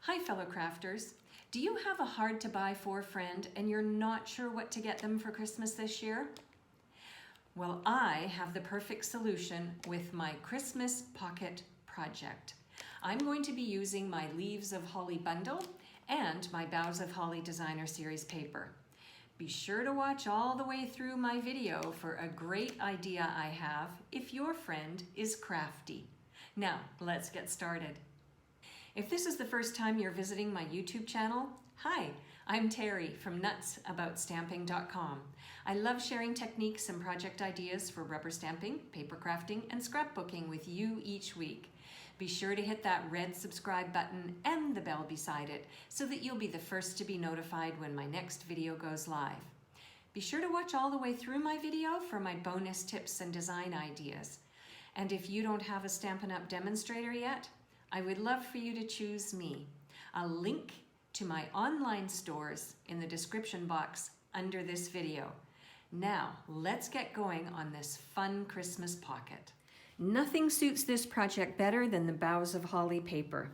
Hi fellow crafters. Do you have a hard to buy for friend and you're not sure what to get them for Christmas this year? Well, I have the perfect solution with my Christmas Pocket project. I'm going to be using my Leaves of Holly bundle and my Boughs of Holly Designer Series paper. Be sure to watch all the way through my video for a great idea I have if your friend is crafty. Now, let's get started. If this is the first time you're visiting my YouTube channel, hi, I'm Terri from nutsAboutStamping.com. I love sharing techniques and project ideas for rubber stamping, paper crafting, and scrapbooking with you each week. Be sure to hit that red subscribe button and the bell beside it so that you'll be the first to be notified when my next video goes live. Be sure to watch all the way through my video for my bonus tips and design ideas. And if you don't have a Stampin' Up! Demonstrator yet, I would love for you to choose me. I'll link to my online stores in the description box under this video. Now, let's get going on this fun Christmas pocket. Nothing suits this project better than the Boughs of Holly paper.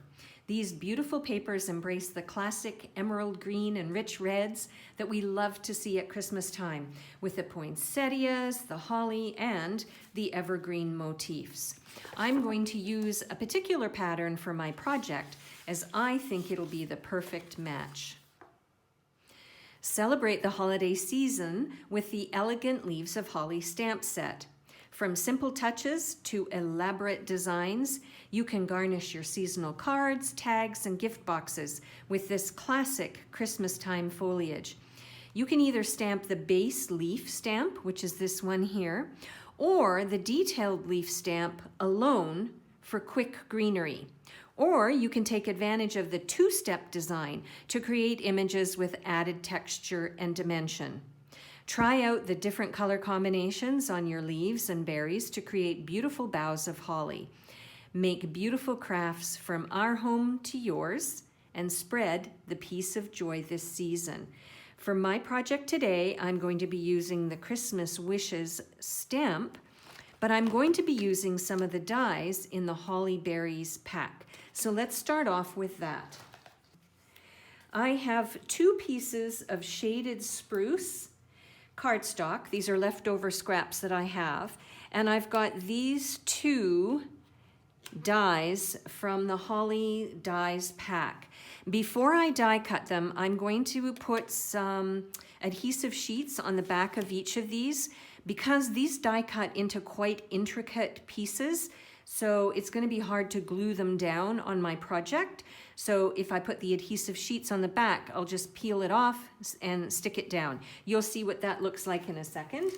These beautiful papers embrace the classic emerald green and rich reds that we love to see at Christmas time, with the poinsettias, the holly, and the evergreen motifs. I'm going to use a particular pattern for my project as I think it'll be the perfect match. Celebrate the holiday season with the elegant Leaves of Holly stamp set. From simple touches to elaborate designs, you can garnish your seasonal cards, tags, and gift boxes with this classic Christmas time foliage. You can either stamp the base leaf stamp, which is this one here, or the detailed leaf stamp alone for quick greenery. Or you can take advantage of the two-step design to create images with added texture and dimension. Try out the different color combinations on your leaves and berries to create beautiful boughs of holly. Make beautiful crafts from our home to yours and spread the peace of joy this season. For my project today, I'm going to be using the Christmas Wishes stamp, but I'm going to be using some of the dies in the Holly Berries pack. So let's start off with that. I have 2 pieces of shaded spruce cardstock. These are leftover scraps that I have. And I've got these 2 dies from the Holly Dies pack. Before I die cut them, I'm going to put some adhesive sheets on the back of each of these because these die cut into quite intricate pieces. So it's going to be hard to glue them down on my project. So if I put the adhesive sheets on the back, I'll just peel it off and stick it down. You'll see what that looks like in a second.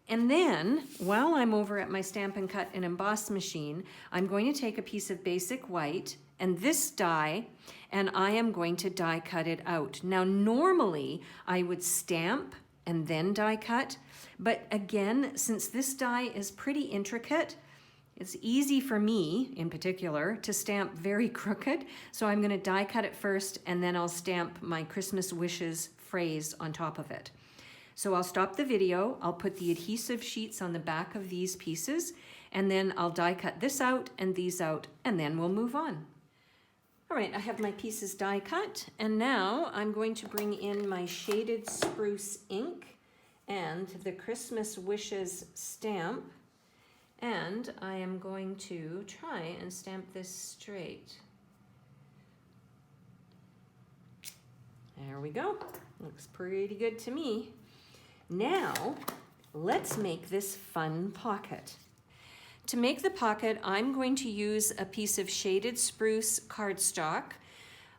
And then, while I'm over at my Stampin' Cut and Emboss machine, I'm going to take a piece of basic white and this die, and I am going to die cut it out. Now, normally I would stamp and then die cut, but again, since this die is pretty intricate, it's easy for me, in particular, to stamp very crooked, so I'm going to die cut it first, and then I'll stamp my Christmas Wishes phrase on top of it. So I'll stop the video, I'll put the adhesive sheets on the back of these pieces, and then I'll die cut this out and these out, and then we'll move on. All right, I have my pieces die cut, and now I'm going to bring in my shaded spruce ink and the Christmas Wishes stamp. And I am going to try and stamp this straight. There we go. Looks pretty good to me. Now, let's make this fun pocket. To make the pocket, I'm going to use a piece of shaded spruce cardstock.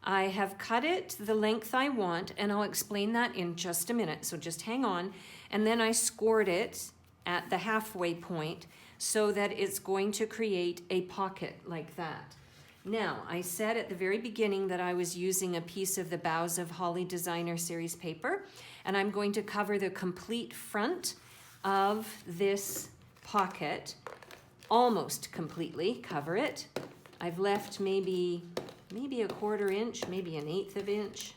I have cut it the length I want, and I'll explain that in just a minute, so just hang on. And then I scored it at the halfway point, so that it's going to create a pocket like that. Now, I said at the very beginning that I was using a piece of the Boughs of Holly Designer Series paper, and I'm going to cover the complete front of this pocket, almost completely cover it. I've left maybe a 1/4 inch, maybe 1/8 of an inch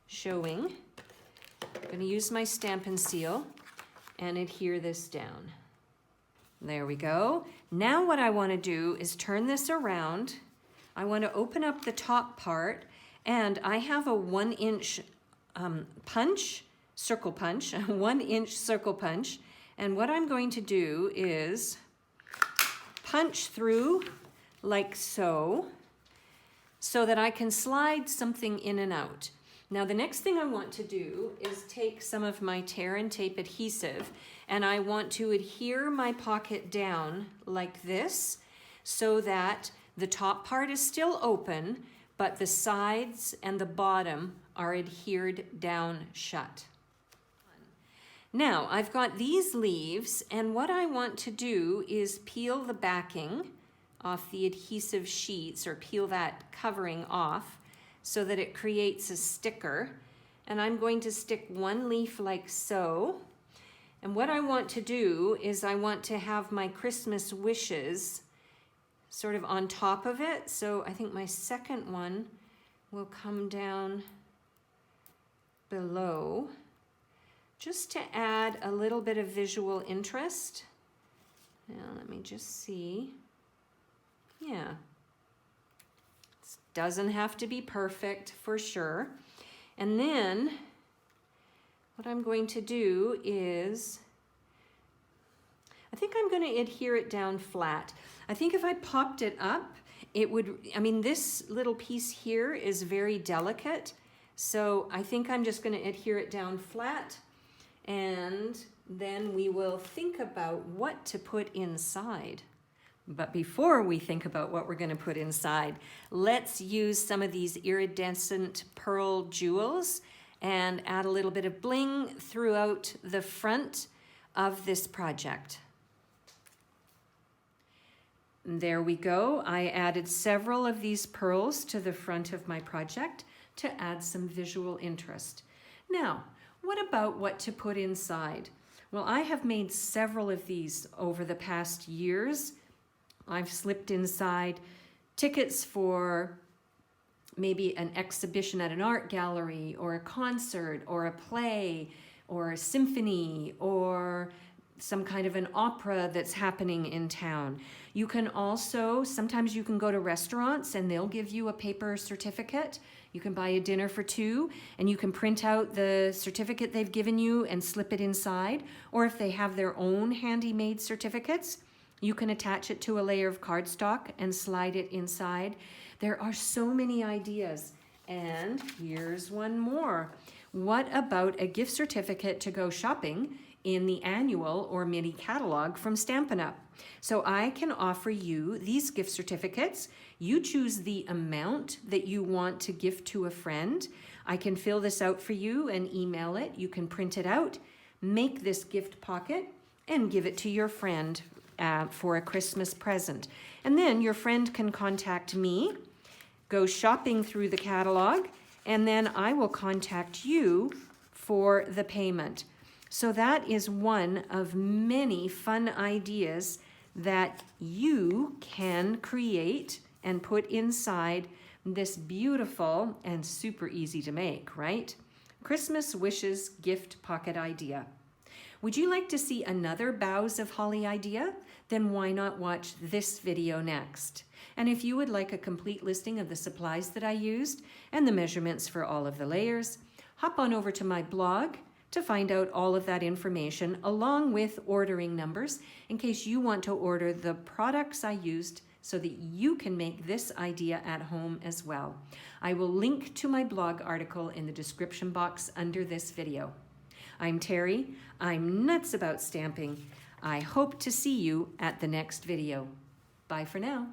showing. I'm going to use my Stampin' Seal and adhere this down. There we go. Now what I want to do is turn this around I want to open up the top part, and I have a 1-inch circle punch, a 1-inch circle punch. And what I'm going to do is punch through like so that I can slide something in and out. Now the next thing I want to do is take some of my tear and tape adhesive, and I want to adhere my pocket down like this so that the top part is still open, but the sides and the bottom are adhered down shut. Now I've got these leaves, and what I want to do is peel the backing off the adhesive sheets, or peel that covering off so that it creates a sticker. And I'm going to stick one leaf like so. And what I want to do is I want to have my Christmas wishes sort of on top of it. So I think my second one will come down below, just to add a little bit of visual interest. Now let me just see. Yeah. This doesn't have to be perfect for sure. And then what I'm going to do is, I think I'm going to adhere it down flat. I think if I popped it up, it would, I mean, this little piece here is very delicate. So I think I'm just going to adhere it down flat, and then we will think about what to put inside. But before we think about what we're going to put inside, let's use some of these iridescent pearl jewels and add a little bit of bling throughout the front of this project. There we go. I added several of these pearls to the front of my project to add some visual interest. Now, what about what to put inside? Well, I have made several of these over the past years. I've slipped inside tickets for maybe an exhibition at an art gallery, or a concert, or a play, or a symphony, or some kind of an opera that's happening in town. You can also, sometimes you can go to restaurants and they'll give you a paper certificate. You can buy a dinner for two and you can print out the certificate they've given you and slip it inside. Or if they have their own handy-made certificates, you can attach it to a layer of cardstock and slide it inside. There are so many ideas. And here's one more. What about a gift certificate to go shopping in the annual or mini catalog from Stampin' Up? So I can offer you these gift certificates. You choose the amount that you want to gift to a friend. I can fill this out for you and email it. You can print it out, make this gift pocket, and give it to your friend for a Christmas present. And then your friend can contact me, go shopping through the catalog, and then I will contact you for the payment. So that is one of many fun ideas that you can create and put inside this beautiful and super easy to make, right? Christmas Wishes gift pocket idea. Would you like to see another Boughs of Holly idea? Then why not watch this video next? And if you would like a complete listing of the supplies that I used and the measurements for all of the layers, hop on over to my blog to find out all of that information, along with ordering numbers in case you want to order the products I used so that you can make this idea at home as well. I will link to my blog article in the description box under this video. I'm Terry. I'm nuts about stamping. I hope to see you at the next video. Bye for now.